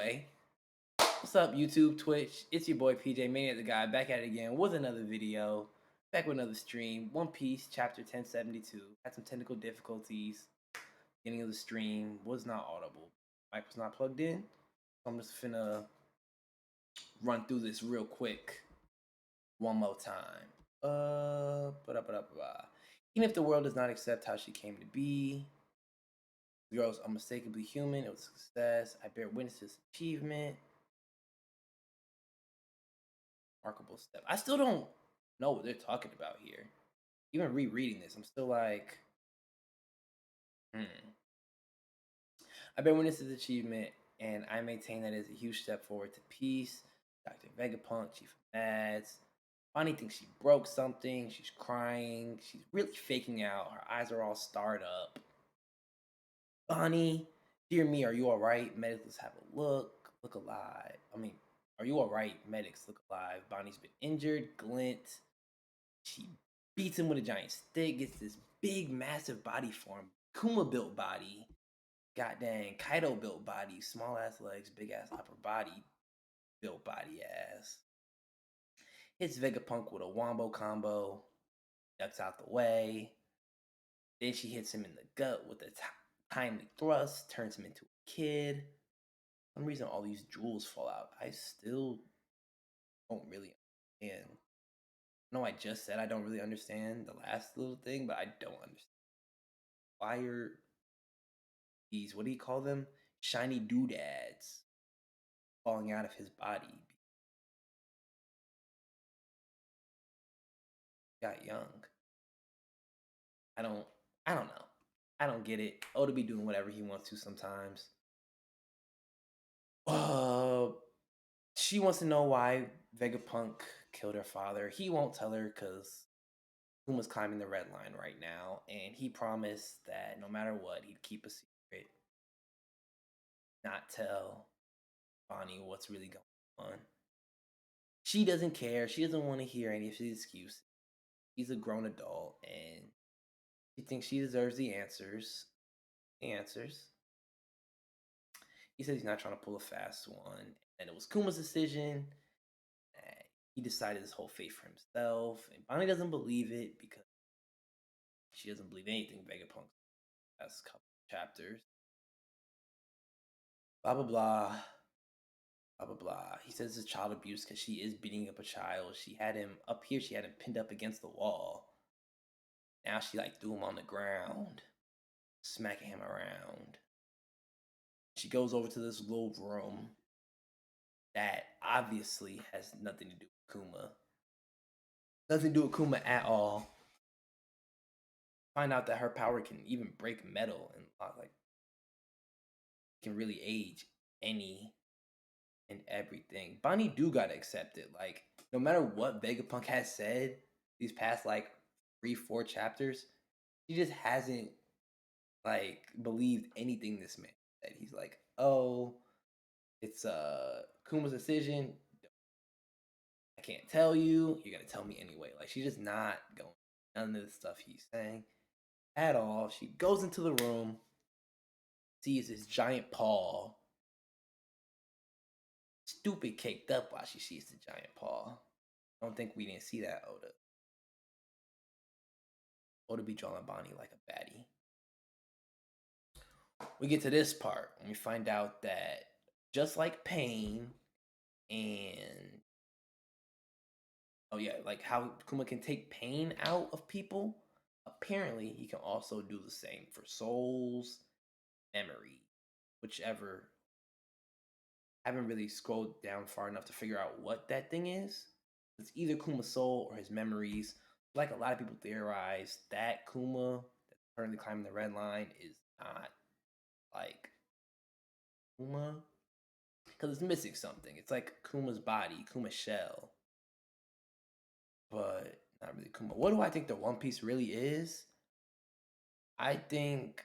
Hey, what's up, YouTube, Twitch? It's your boy PJ Mania the Guy back at it again with another video, back with another stream. One Piece, chapter 1072. Had some technical difficulties. Beginning of the stream was not audible. Mic was not plugged in. So I'm just finna run through this real quick one more time. Even if the world does not accept how she came to be, the girl is unmistakably human. It was a success. I bear witness to this achievement. Remarkable step. I still don't know what they're talking about here. Even rereading this, I'm still like, hmm. I've been witness to this achievement, and I maintain that it's a huge step forward to peace. Dr. Vegapunk, Chief of Mads. Bonnie thinks she broke something. She's crying. She's really faking out. Her eyes are all starred up. Bonnie, dear me, are you all right? Medics, let's have a look. Look alive. Are you all right? Medics, look alive. Bonnie's been injured. Glint. She beats him with a giant stick, gets this big, massive body form. Kuma built body. God dang, Kaido built body. Small ass legs, big ass upper body. Built body ass. Hits Vegapunk with a wombo combo. Ducks out the way. Then she hits him in the gut with a timely thrust. Turns him into a kid. For some reason, all these jewels fall out. I still don't really understand. No, I just said I don't really understand the last little thing, but I don't understand. Why are these, what do you call them? Shiny doodads falling out of his body. Got young. I don't I don't know. I don't get it. Oda be doing whatever he wants to sometimes. Uh she wants to know why Vegapunk killed her father. He won't tell her because Puma's climbing the red line right now, and he promised that no matter what, he'd keep a secret, not tell Bonnie what's really going on. She doesn't care. She doesn't want to hear any of his excuses. He's a grown adult, and she thinks she deserves the answers. The answers. He said he's not trying to pull a fast one, and it was Kuma's decision. He decided his whole fate for himself, and Bonnie doesn't believe it because she doesn't believe anything Vegapunk past couple chapters. Blah blah blah. Blah blah blah. He says it's child abuse because she is beating up a child. She had him up here. She had him pinned up against the wall. Now she like threw him on the ground, smacking him around. She goes over to this little room that obviously has nothing to do with Kuma. Nothing to do with Kuma at all. Find out that her power can even break metal and like can really age any and everything. Bonnie do gotta accept it. Like no matter what Vegapunk has said these past like 3-4 chapters, he just hasn't like believed anything this man said. He's like, oh, it's Kuma's decision. I can't tell you. You're gonna tell me anyway. Like she's just not going none of the stuff he's saying at all. She goes into the room, sees this giant paw, stupid caked up while she sees the giant paw. I don't think we didn't see that Oda. Oda be drawing Bonnie like a baddie. We get to this part and we find out that just like Pain and oh yeah, like how Kuma can take pain out of people, apparently he can also do the same for souls, memory, whichever. I haven't really scrolled down far enough to figure out what that thing is. It's either Kuma's soul or his memories. Like a lot of people theorize, that Kuma that's currently climbing the red line is not like Kuma because it's missing something. It's like Kuma's body, Kuma's shell, but not really Kuma. What do I think the One Piece really is? I think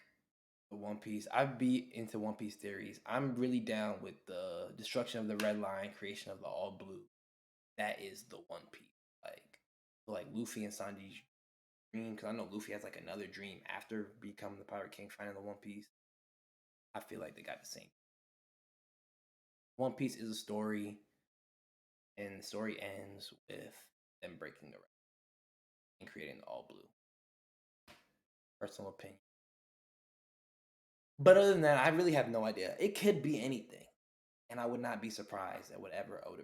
the One Piece. I'd be into One Piece theories. I'm really down with the destruction of the red line, creation of the all blue. That is the One Piece. Like Luffy and Sanji's dream. Because I know Luffy has like another dream after becoming the Pirate King, finding the One Piece. I feel like they got the same. One Piece is a story, and the story ends with them breaking the record and creating the all blue. Personal opinion. But other than that, I really have no idea. It could be anything, and I would not be surprised at whatever Oda.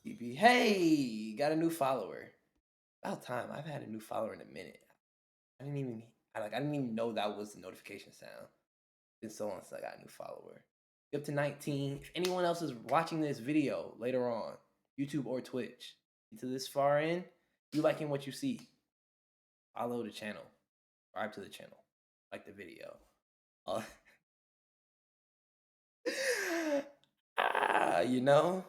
TB, hey, got a new follower. About time. I've had a new follower in a minute. I didn't even know that was the notification sound. It's been so long since I got a new follower. Up to 19. If anyone else is watching this video later on, YouTube or Twitch, to this far in, you liking what you see, follow the channel, subscribe to the channel, like the video. You know,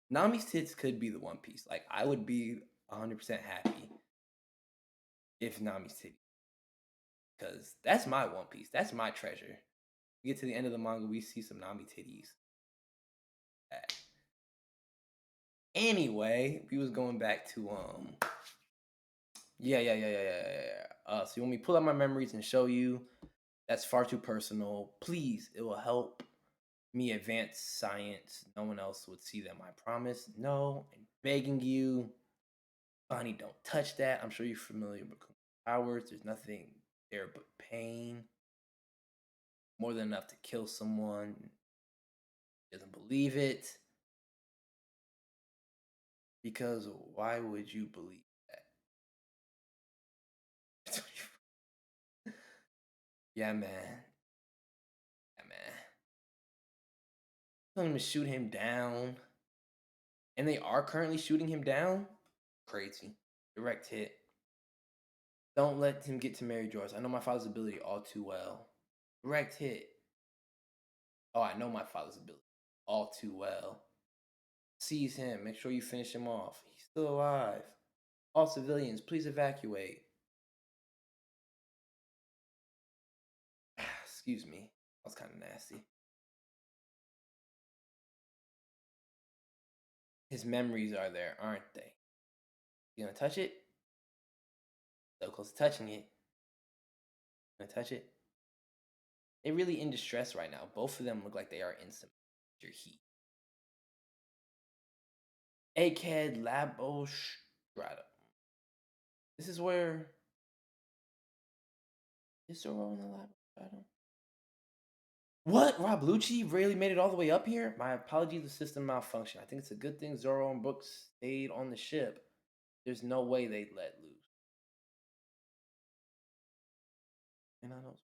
Nami's tits could be the One Piece. Like, I would be 100% happy if Nami's titties, because that's my One Piece. That's my treasure. We get to the end of the manga, we see some Nami titties. Anyway, we was going back to yeah. So you want me to pull out my memories and show you? That's far too personal. Please, it will help me advance science. No one else would see them, I promise. No, I'm begging you. Bonnie, don't touch that. I'm sure you're familiar with powers. There's nothing there but pain. More than enough to kill someone. Doesn't believe it. Because why would you believe that? Yeah, man. Yeah, man. Telling him to shoot him down. And they are currently shooting him down? Crazy. Direct hit. Don't let him get to Mary Joyce. I know my father's ability all too well. Direct hit. Oh, I know my father's ability all too well. Seize him. Make sure you finish him off. He's still alive. All civilians, please evacuate. Excuse me. That was kind of nasty. His memories are there, aren't they? You gonna touch it? So close to touching it. Gonna touch it? They're really in distress right now. Both of them look like they are in some major heat. Egghead Labostrada. This is where. Is Zoro in the Labostrada? What? Rob Lucci really made it all the way up here? My apologies, the system malfunction. I think it's a good thing Zoro and Brooks stayed on the ship. There's no way they'd let loose. And I don't.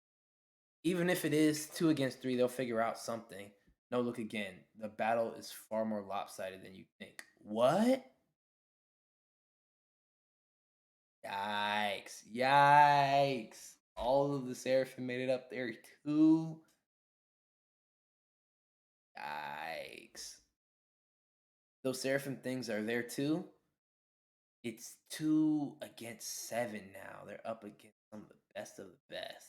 Even if it is 2 against 3, they'll figure out something. No, look again. The battle is far more lopsided than you think. What? Yikes. Yikes. All of the Seraphim made it up there too. Yikes. Those Seraphim things are there too. It's 2 against 7 now. They're up against some of the best of the best.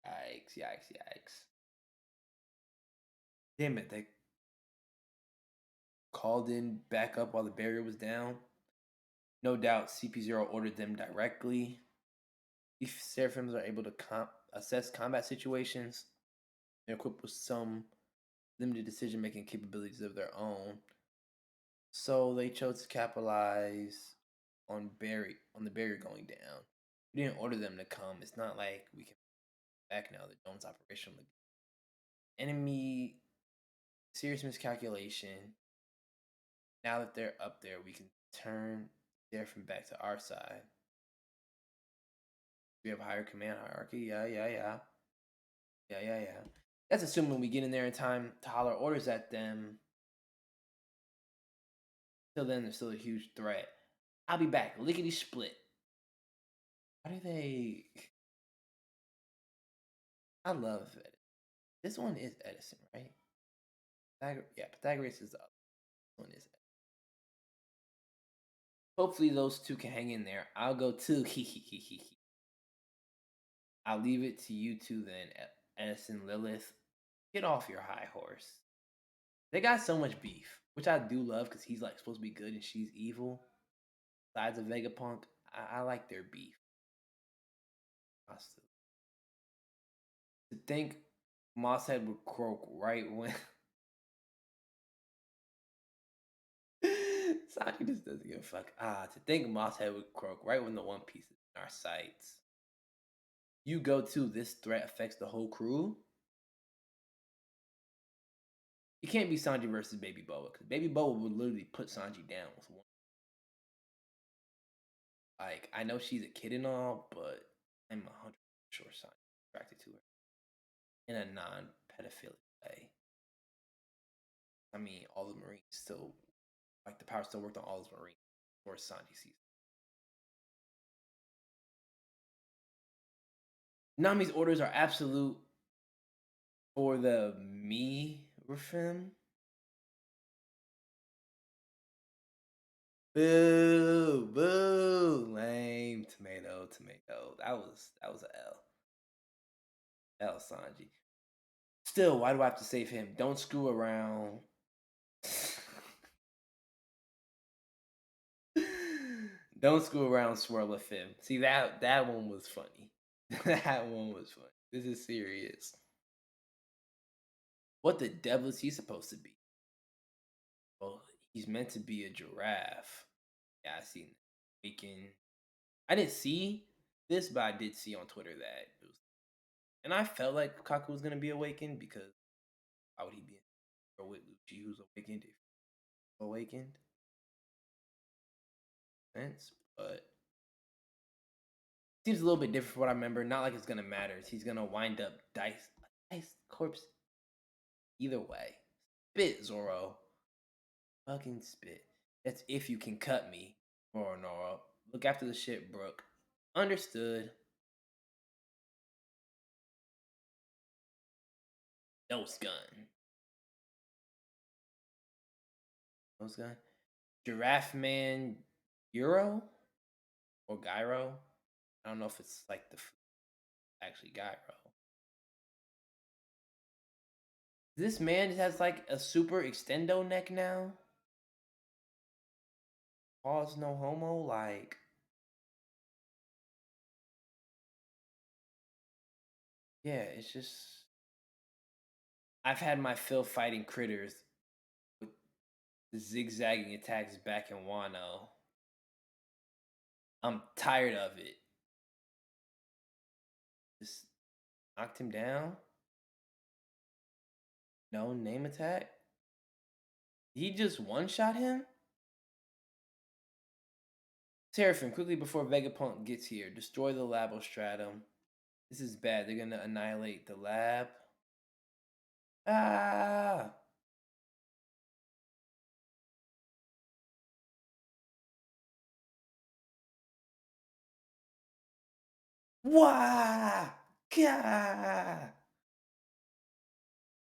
Yikes, yikes, yikes. Damn it, they called in back up while the barrier was down. No doubt CP0 ordered them directly. If Seraphims are able to assess combat situations, they're equipped with some limited decision-making capabilities of their own. So they chose to capitalize on the barrier going down. We didn't order them to come. It's not like we can back now. The dome's operational. Enemy serious miscalculation. Now that they're up there, we can turn Seraphim back to our side. We have a higher command hierarchy. Yeah. That's assuming we get in there in time to holler orders at them. Till then, they're still a huge threat. I'll be back. Lickety split. Why do they? I love it. This one is Edison, right? Pythagoras is the other. This one is Edison. Hopefully those two can hang in there. I'll go too. I'll leave it to you two then, Edison, Lilith. Get off your high horse. They got so much beef, which I do love because he's like supposed to be good and she's evil. Besides of Vegapunk, I like their beef. Pasta. To think Mosshead would croak right when Sanji just doesn't give a fuck. To think Mosshead would croak right when the One Piece is in our sights. You go to this threat affects the whole crew. It can't be Sanji versus Baby Boa because Baby Boa would literally put Sanji down with one. Like I know she's a kid and all, but I'm 100% sure Sanji's attracted to her in a non-pedophilic way. I mean, all the Marines still like the power still worked on all those Marines before Sanji sees. Nami's orders are absolute for the me Rafim. Boo, boo, lame, tomato, tomato. That was a L Sanji. Still, why do I have to save him? Don't screw around. Don't screw around, swirl a fim. See that one was funny. That one was funny. This is serious. What the devil is he supposed to be? Well, he's meant to be a giraffe. Yeah, I seen Waking. I didn't see this, but I did see on Twitter that it was, and I felt like Kaku was gonna be awakened because how would he be with Lucci who's awakened if awakened? Sense, but seems a little bit different from what I remember. Not like it's gonna matter. He's gonna wind up dice corpse either way. Spit, Zoro. Fucking spit. That's if you can cut me, Moronoa. Look after the ship, Brook. Understood. Nose gun. Nose gun. Giraffe Man Euro or Gyro. I don't know if it's like the actually Gyro. This man has like a super extendo neck now. Pause no homo. Like, yeah, it's just I've had my fill fighting critters with the zigzagging attacks back in Wano. I'm tired of it. Just knocked him down. No name attack. He just one shot him. Seraphim, quickly before Vegapunk gets here, destroy the Labostratum. This is bad. They're gonna annihilate the lab. Ah! Wah! Gah!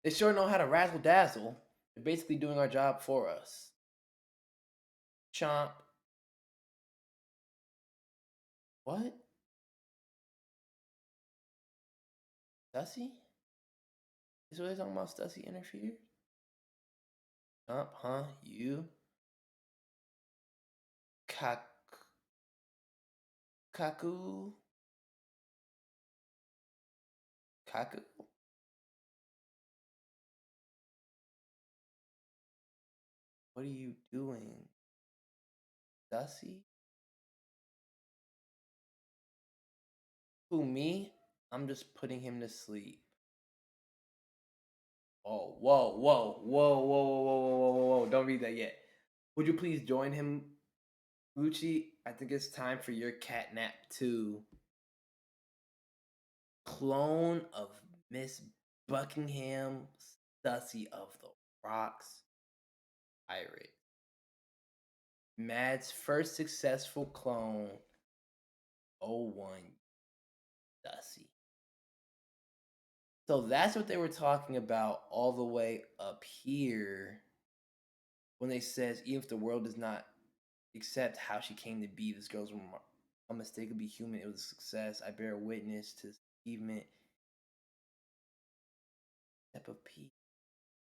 They sure know how to razzle dazzle. They're basically doing our job for us. Chomp. What? Stussy? Is what they're talking about? Stussy interfered? Chomp, huh? You? Kak. Kaku? Kaku? What are you doing? Stussy? Who, me? I'm just putting him to sleep. Oh, whoa, whoa, whoa, whoa, whoa, whoa, whoa, whoa, whoa. Don't read that yet. Would you please join him, Lucci? I think it's time for your catnap too. Clone of Miss Buckingham, Stussy of the Rocks, Pirate. Mad's first successful clone, '01 Stussy. So that's what they were talking about all the way up here when they says even if the world does not accept how she came to be, this girl's unmistakably human. It was a success. I bear witness to this achievement. Step of peace.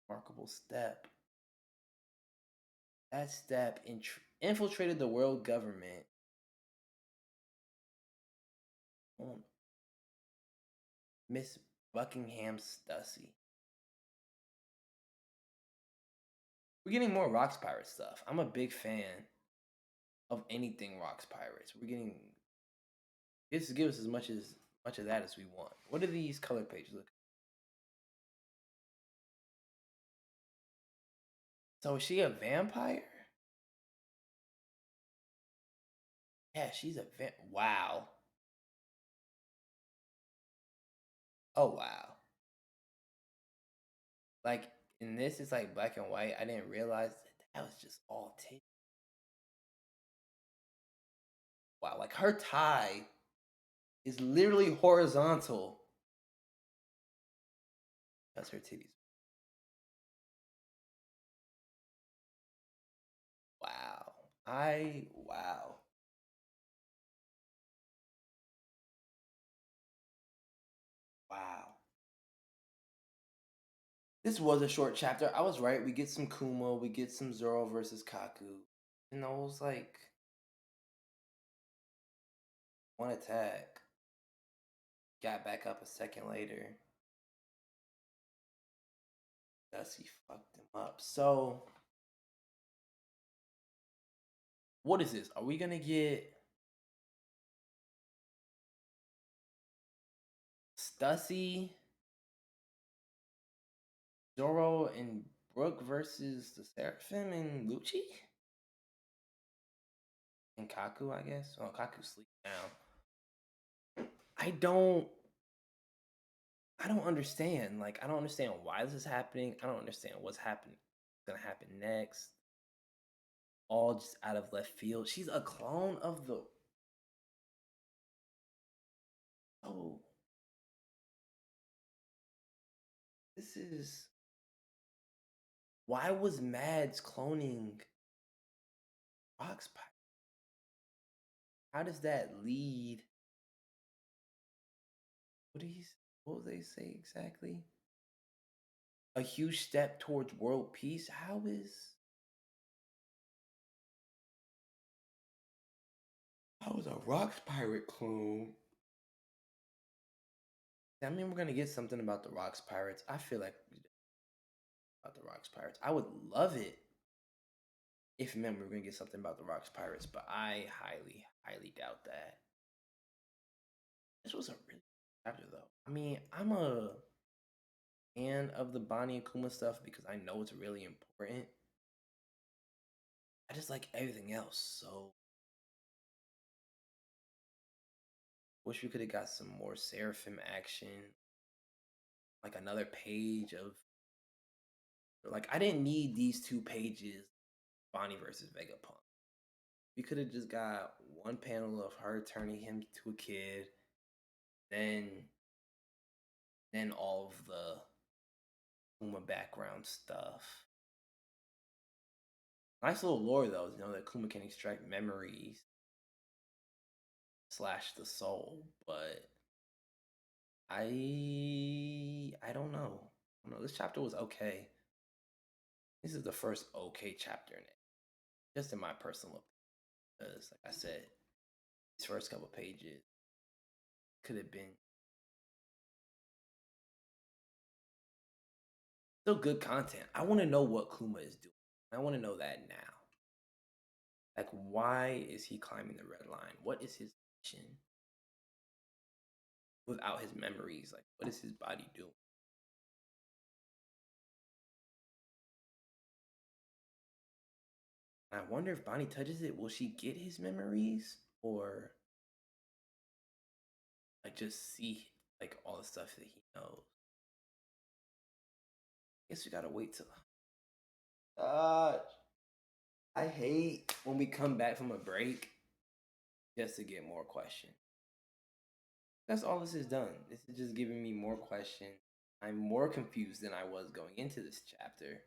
Remarkable step. That step infiltrated the world government. Miss Buckingham Stussy. We're getting more Rocks Pirate stuff. I'm a big fan of anything Rocks Pirates. We're getting this give us as much of that as we want. What do these color pages look? So is she a vampire? Yeah, she's a wow. Oh wow. Like in this, it's like black and white. I didn't realize that was just all titty. Wow, like her tie is literally horizontal. That's her titties. Wow. Wow. Wow. This was a short chapter. I was right. We get some Kuma. We get some Zoro versus Kaku. And those like one attack. Got back up a second later. Dusty fucked him up. So what is this? Are we gonna get Stussy, Zoro, and Brooke versus the Seraphim and Lucci? And Kaku, I guess. Oh, Kaku sleep now. I don't understand. Like, I don't understand why this is happening. I don't understand what's gonna happen next. All just out of left field. She's a clone of the. Oh, this is. Why was Mads cloning Rock's Pipe? How does that lead? What do he's? What will they say exactly? A huge step towards world peace. How is? How is a Rocks Pirate clone? I mean, we're gonna get something about the Rocks Pirates. I feel like about the Rocks Pirates. I would love it if remember we're gonna get something about the Rocks Pirates, but I highly doubt that. This was a really good chapter though. I mean, I'm a fan of the Bonnie and Kuma stuff because I know it's really important. I just like everything else, so wish we could have got some more Seraphim action, like another page of like I didn't need these 2 pages, Bonnie versus Vegapunk. We could have just got one panel of her turning him to a kid, then all of the Kuma background stuff. Nice little lore though, you know that Kuma can extract memories slash the soul, but I don't know. I don't know. This chapter was okay. This is the first okay chapter in it, just in my personal opinion. Because, like I said, these first couple pages could have been still good content. I want to know what Kuma is doing. I want to know that now. Like, why is he climbing the red line? What is his mission without his memories? Like, what is his body doing? I wonder if Bonnie touches it, will she get his memories or like just see like all the stuff that he knows? Guess we gotta wait till. Uh, I hate when we come back from a break just to get more questions. That's all this has done. This is just giving me more questions. I'm more confused than I was going into this chapter.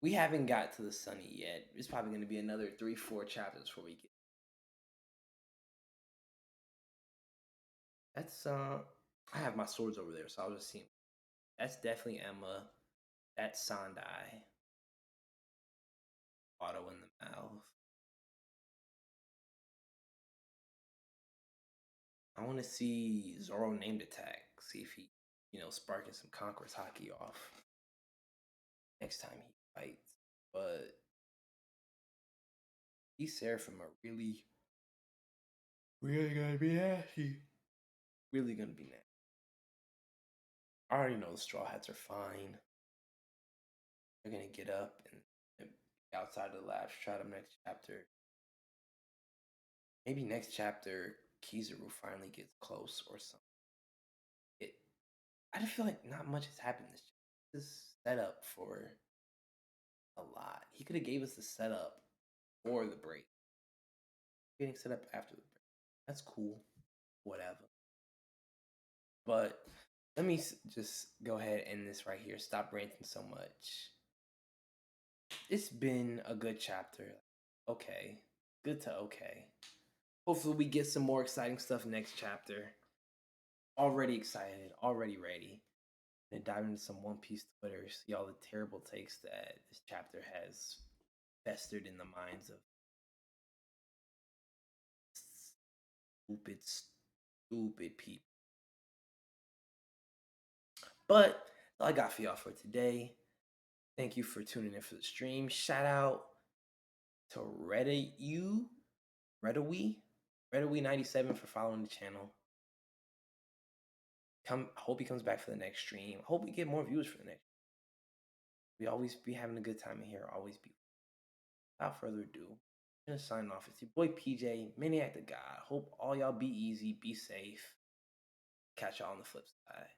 We haven't got to the Sunny yet. It's probably going to be another 3-4 chapters before we get. That's I have my swords over there, so I'll just see. That's definitely Emma. That's Sandai. Auto in the mouth. I want to see Zoro named attack. See if he, sparking some Conqueror's hockey off next time he fights. But these Seraphim are really, really gonna be nasty. Really gonna be nasty. I already know the Straw Hats are fine. They're gonna get up and outside of the lab, try them next chapter. Maybe next chapter, Kizaru finally gets close or something. I just feel like not much has happened this chapter. This setup for a lot. He could have gave us the setup for the break. Getting set up after the break. That's cool. Whatever. But let me just go ahead and end this right here. Stop ranting so much. It's been a good chapter. Okay. Good to okay. Hopefully we get some more exciting stuff next chapter. Already excited. Already ready. And dive into some One Piece Twitter. See all the terrible takes that this chapter has festered in the minds of stupid people. But that's all I got for y'all for today. Thank you for tuning in for the stream. Shout out to Redawe97 for following the channel. Hope he comes back for the next stream. Hope we get more viewers for the next. We always be having a good time in here. Always be. Without further ado, I'm gonna sign off. It's your boy PJ, Maniac the God. Hope all y'all be easy, be safe. Catch y'all on the flip side.